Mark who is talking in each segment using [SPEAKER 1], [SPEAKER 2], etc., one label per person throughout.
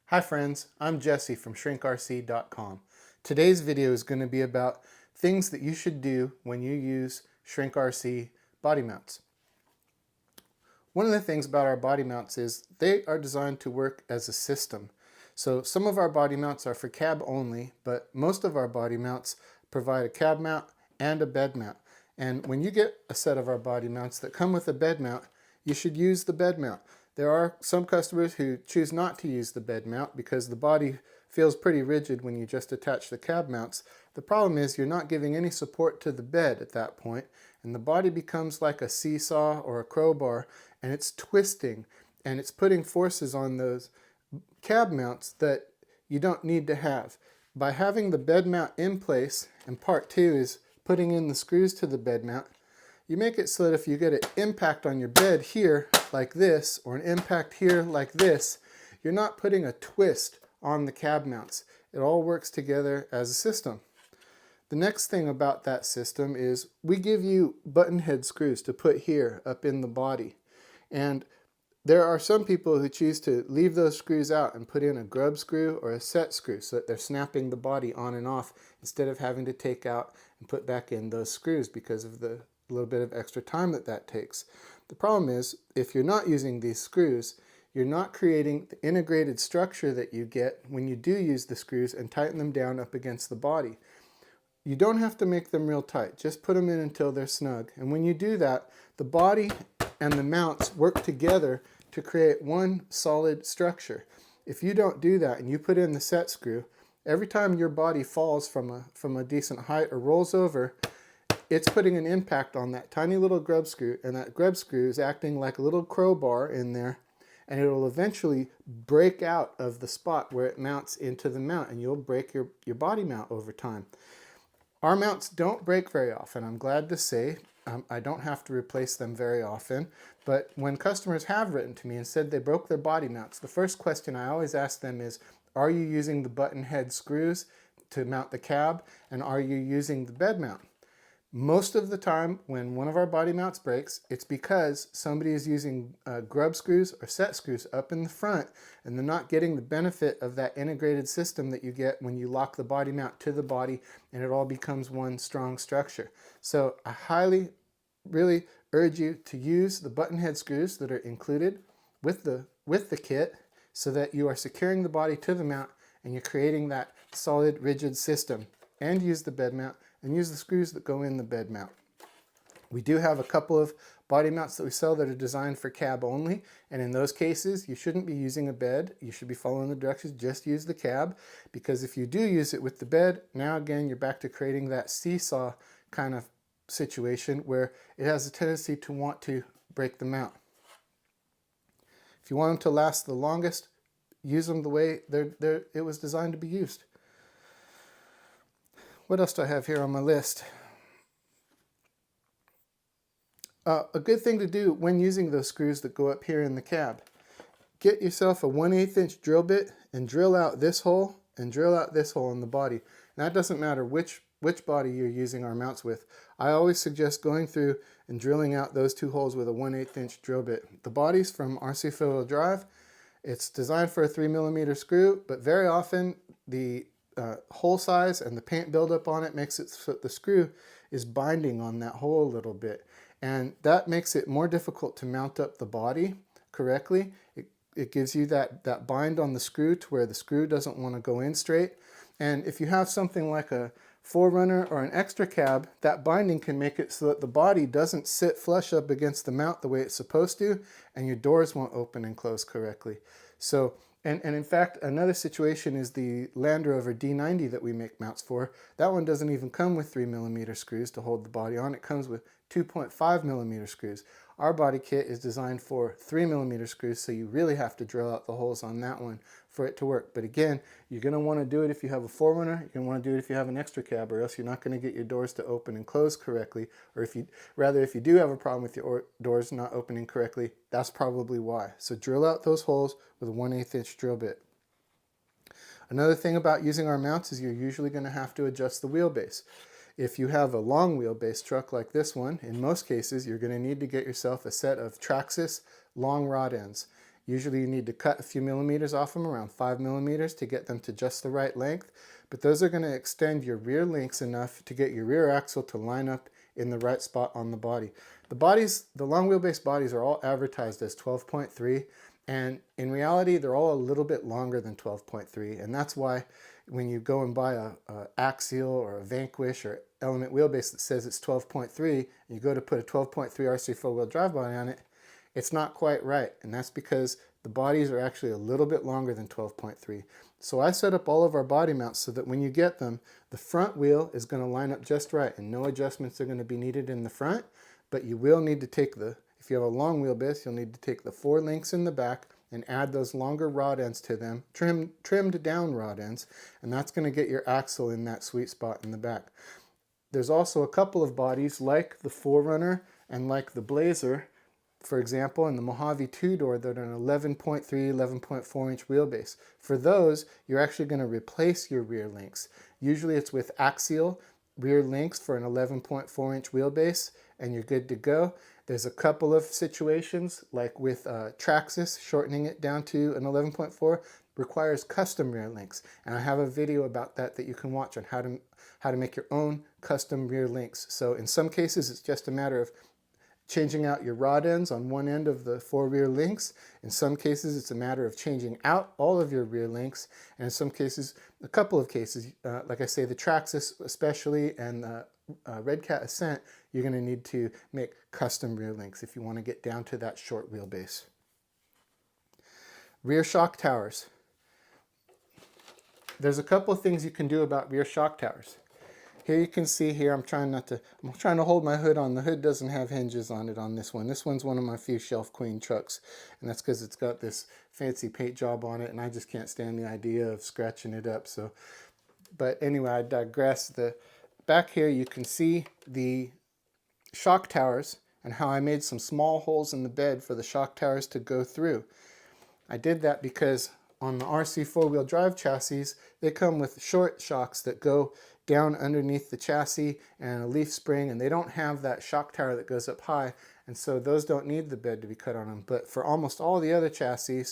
[SPEAKER 1] Hi friends, I'm Jesse from ShrinkRC.com. Today's video is going to be about things that you should do when you use ShrinkRC body mounts. One of the things about our body mounts is they are designed to work as a system. So some of our body mounts are for cab only, but most of our body mounts provide a cab mount and a bed mount. And when you get a set of our body mounts that come with a bed mount, you should use the bed mount. There are some customers who choose not to use the bed mount because the body feels pretty rigid when you just attach the cab mounts. The problem is you're not giving any support to the bed at that point, and the body becomes like a seesaw or a crowbar, and it's twisting and it's putting forces on those cab mounts that you don't need to have. By having the bed mount in place, and part two is putting in the screws to the bed mount, you make it so that if you get an impact on your bed here like this, or an impact here like this, you're not putting a twist on the cab mounts. It all works together as a system. The next thing about that system is we give you button head screws to put here up in the body. And there are some people who choose to leave those screws out and put in a grub screw or a set screw so that they're snapping the body on and off instead of having to take out and put back in those screws because of the little bit of extra time that takes. The problem is if you're not using these screws, you're not creating the integrated structure that you get when you do use the screws and tighten them down up against the body. You don't have to make them real tight, just put them in until they're snug. And when you do that, the body and the mounts work together to create one solid structure. If you don't do that and you put in the set screw, every time your body falls from a decent height or rolls over, it's putting an impact on that tiny little grub screw, and that grub screw is acting like a little crowbar in there, and it will eventually break out of the spot where it mounts into the mount, and you'll break your body mount over time. Our mounts don't break very often, I'm glad to say. I don't have to replace them very often, but when customers have written to me and said they broke their body mounts, the first question I always ask them is, are you using the button head screws to mount the cab, and are you using the bed mount? Most of the time when one of our body mounts breaks, it's because somebody is using grub screws or set screws up in the front, and they're not getting the benefit of that integrated system that you get when you lock the body mount to the body and it all becomes one strong structure. So I really urge you to use the button head screws that are included with the kit so that you are securing the body to the mount and you're creating that solid rigid system, and use the bed mount and use the screws that go in the bed mount. We do have a couple of body mounts that we sell that are designed for cab only, and in those cases you shouldn't be using a bed. You should be following the directions, just use the cab, because if you do use it with the bed, now again you're back to creating that seesaw kind of situation where it has a tendency to want to break the mount. If you want them to last the longest, use them the way it was designed to be used. What else do I have here on my list? A good thing to do when using those screws that go up here in the cab, get yourself a 1/8 inch drill bit and drill out this hole and drill out this hole in the body. And that doesn't matter which body you're using our mounts with. I always suggest going through and drilling out those two holes with a 1/8 inch drill bit. The body's from RC four-wheel drive. It's designed for a 3mm screw, but very often the hole size and the paint buildup on it makes it so the screw is binding on that hole a little bit, and that makes it more difficult to mount up the body correctly. It gives you that bind on the screw to where the screw doesn't want to go in straight, and if you have something like a 4Runner or an extra cab, that binding can make it so that the body doesn't sit flush up against the mount the way it's supposed to, and your doors won't open and close correctly. So And in fact, another situation is the Land Rover D90 that we make mounts for. That one doesn't even come with 3mm screws to hold the body on. It comes with 2.5mm screws. Our body kit is designed for 3mm screws, so you really have to drill out the holes on that one for it to work. But again, you're going to want to do it if you have a 4Runner. You're going to want to do it if you have an extra cab, or else you're not going to get your doors to open and close correctly. Or if you do have a problem with your doors not opening correctly, that's probably why. So drill out those holes with a 1/8 inch drill bit. Another thing about using our mounts is you're usually going to have to adjust the wheelbase. If you have a long wheelbase truck like this one, in most cases you're going to need to get yourself a set of Traxxas long rod ends. Usually you need to cut a few millimeters off them, around 5 millimeters, to get them to just the right length. But those are going to extend your rear links enough to get your rear axle to line up in the right spot on the body. The long wheelbase bodies are all advertised as 12.3, and in reality they're all a little bit longer than 12.3, and that's why when you go and buy a Axial or a Vanquish or Element wheelbase that says it's 12.3, and you go to put a 12.3 RC four-wheel drive body on it, it's not quite right, and that's because the bodies are actually a little bit longer than 12.3. So I set up all of our body mounts so that when you get them, the front wheel is going to line up just right, and no adjustments are going to be needed in the front, but you will need to take if you have a long wheelbase, you'll need to take the 4 links in the back and add those longer rod ends to them, trimmed down rod ends, and that's going to get your axle in that sweet spot in the back. There's also a couple of bodies like the 4Runner and like the Blazer, for example, in the Mojave 2-door, that are an 11.3, 11.4 inch wheelbase. For those, you're actually going to replace your rear links. Usually it's with Axial rear links for an 11.4 inch wheelbase, and you're good to go. There's a couple of situations, like with Traxxas, shortening it down to an 11.4 requires custom rear links, and I have a video about that you can watch on how to make your own custom rear links. So in some cases it's just a matter of changing out your rod ends on one end of the 4 rear links. In some cases it's a matter of changing out all of your rear links, and in some cases, a couple of cases, like I say, the Traxxas especially and the Red Cat Ascent, you're going to need to make custom rear links if you want to get down to that short wheelbase. Rear shock towers. There's a couple of things you can do about rear shock towers. Here you can see here, I'm trying to hold my hood on. The hood doesn't have hinges on it on this one. This one's one of my few Shelf Queen trucks, and that's because it's got this fancy paint job on it, and I just can't stand the idea of scratching it up. So, but anyway, I digress. The back here you can see the shock towers and how I made some small holes in the bed for the shock towers to go through. I did that because on the RC four-wheel drive chassis, they come with short shocks that go down underneath the chassis and a leaf spring, and they don't have that shock tower that goes up high, and so those don't need the bed to be cut on them. But for almost all the other chassis,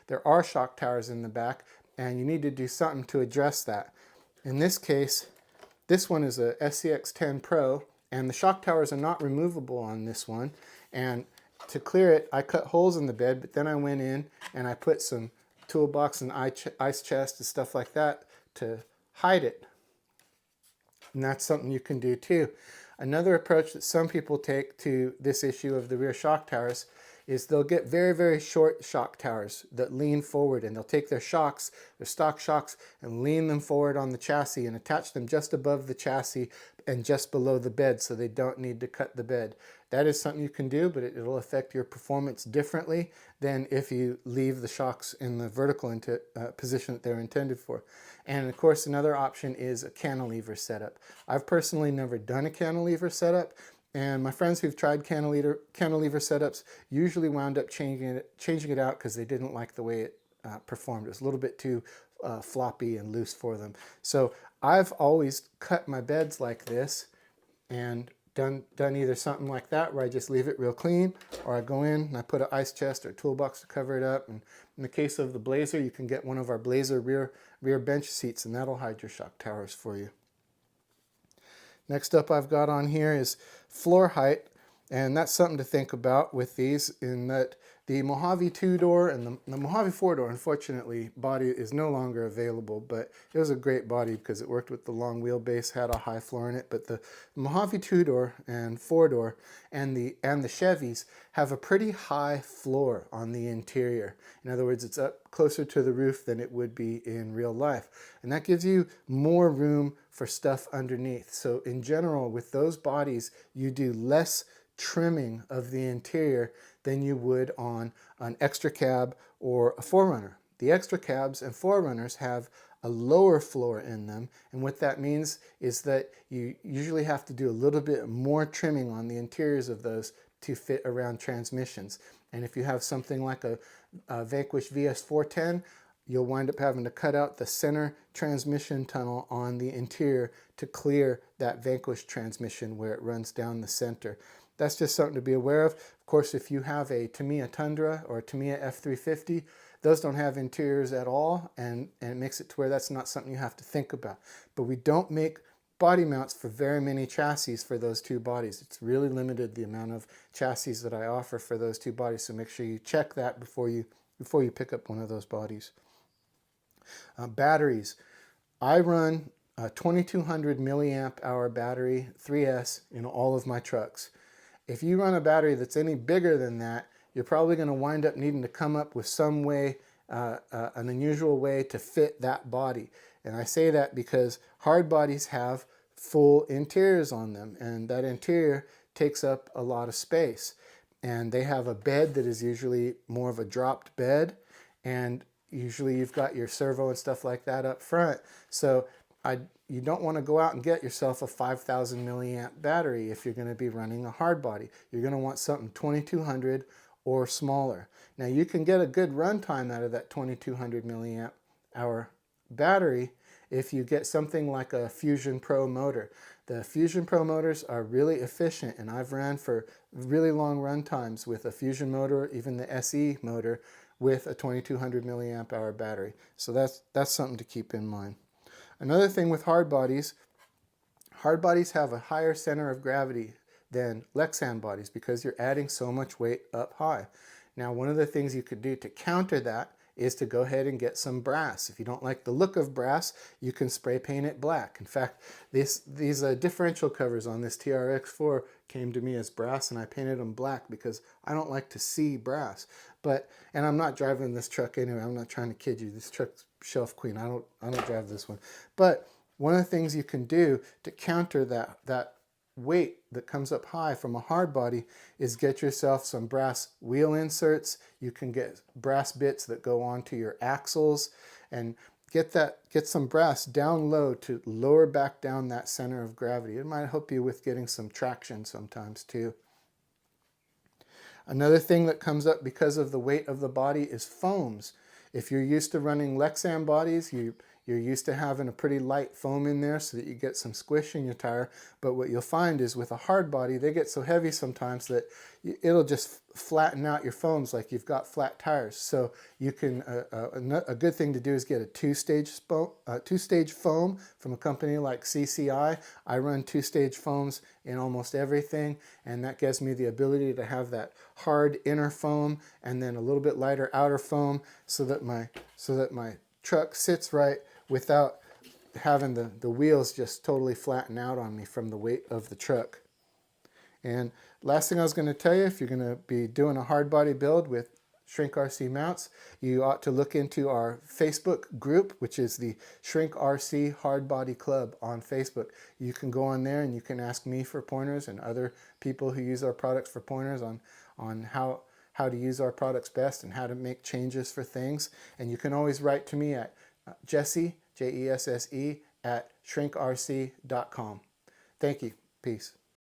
[SPEAKER 1] there are shock towers in the back, and you need to do something to address that. In this case, this one is a SCX10 Pro, and the shock towers are not removable on this one, and to clear it, I cut holes in the bed, but then I went in and I put some toolbox and ice chest and stuff like that to hide it. And that's something you can do too. Another approach that some people take to this issue of the rear shock towers is they'll get very, very short shock towers that lean forward, and they'll take their shocks, their stock shocks, and lean them forward on the chassis and attach them just above the chassis and just below the bed, so they don't need to cut the bed. That is something you can do, but it'll affect your performance differently than if you leave the shocks in the vertical position that they're intended for. And of course, another option is a cantilever setup. I've personally never done a cantilever setup, and my friends who've tried cantilever setups usually wound up changing it out because they didn't like the way it performed. It was a little bit too floppy and loose for them. So I've always cut my beds like this and done either something like that where I just leave it real clean, or I go in and I put an ice chest or toolbox to cover it up. And in the case of the Blazer, you can get one of our Blazer rear bench seats, and that'll hide your shock towers for you. Next up I've got on here is floor height, and that's something to think about with these, in that the Mojave 2-door and the Mojave 4-door, unfortunately, body is no longer available, but it was a great body because it worked with the long wheelbase, had a high floor in it. But the Mojave 2-door and 4-door and the Chevys have a pretty high floor on the interior. In other words, it's up closer to the roof than it would be in real life, and that gives you more room for stuff underneath. So in general, with those bodies, you do less trimming of the interior than you would on an extra cab or a 4Runner. The extra cabs and 4Runners have a lower floor in them, and what that means is that you usually have to do a little bit more trimming on the interiors of those to fit around transmissions. And if you have something like a Vanquish VS410, you'll wind up having to cut out the center transmission tunnel on the interior to clear that Vanquish transmission where it runs down the center. that's just something to be aware of. Of course, if you have a Tamiya Tundra or a Tamiya F350, those don't have interiors at all, and it makes it to where that's not something you have to think about. But we don't make body mounts for very many chassis for those two bodies. It's really limited, the amount of chassis that I offer for those two bodies, so make sure you check that before you pick up one of those bodies. Batteries. I run a 2200 milliamp hour battery 3S in all of my trucks. If you run a battery that's any bigger than that, you're probably going to wind up needing to come up with some way, an unusual way to fit that body. And I say that because hard bodies have full interiors on them, and that interior takes up a lot of space. And they have a bed that is usually more of a dropped bed, and usually you've got your servo and stuff like that up front. So you don't want to go out and get yourself a 5,000 milliamp battery if you're going to be running a hard body. You're going to want something 2200 or smaller. Now you can get a good runtime out of that 2200 milliamp hour battery if you get something like a Fusion Pro motor. The Fusion Pro motors are really efficient, and I've ran for really long run times with a Fusion motor, even the SE motor, with a 2200 milliamp hour battery. So that's something to keep in mind. Another thing with hard bodies have a higher center of gravity than Lexan bodies because you're adding so much weight up high. Now, one of the things you could do to counter that is to go ahead and get some brass. If you don't like the look of brass, you can spray paint it black. In fact, these differential covers on this TRX4 came to me as brass, and I painted them black because I don't like to see brass. And I'm not driving this truck anyway. I'm not trying to kid you. This truck's shelf queen. I don't drive this one. But one of the things you can do to counter that weight that comes up high from a hard body is get yourself some brass wheel inserts. You can get brass bits that go onto your axles, and get some brass down low to lower back down that center of gravity. It might help you with getting some traction sometimes too. Another thing that comes up because of the weight of the body is foams. If you're used to running Lexan bodies, you're used to having a pretty light foam in there so that you get some squish in your tire. But what you'll find is with a hard body, they get so heavy sometimes that it'll just flatten out your foams like you've got flat tires. So you can, a good thing to do is get a two-stage foam from a company like CCI. I run two-stage foams in almost everything, and that gives me the ability to have that hard inner foam and then a little bit lighter outer foam so that my truck sits right without having the wheels just totally flatten out on me from the weight of the truck. And last thing I was going to tell you, if you're going to be doing a hard body build with ShrinkRC mounts, you ought to look into our Facebook group, which is the ShrinkRC Hard Body Club on Facebook. You can go on there and you can ask me for pointers and other people who use our products for pointers on how to use our products best and how to make changes for things. And you can always write to me at Jesse, Jesse, at ShrinkRC.com. Thank you. Peace.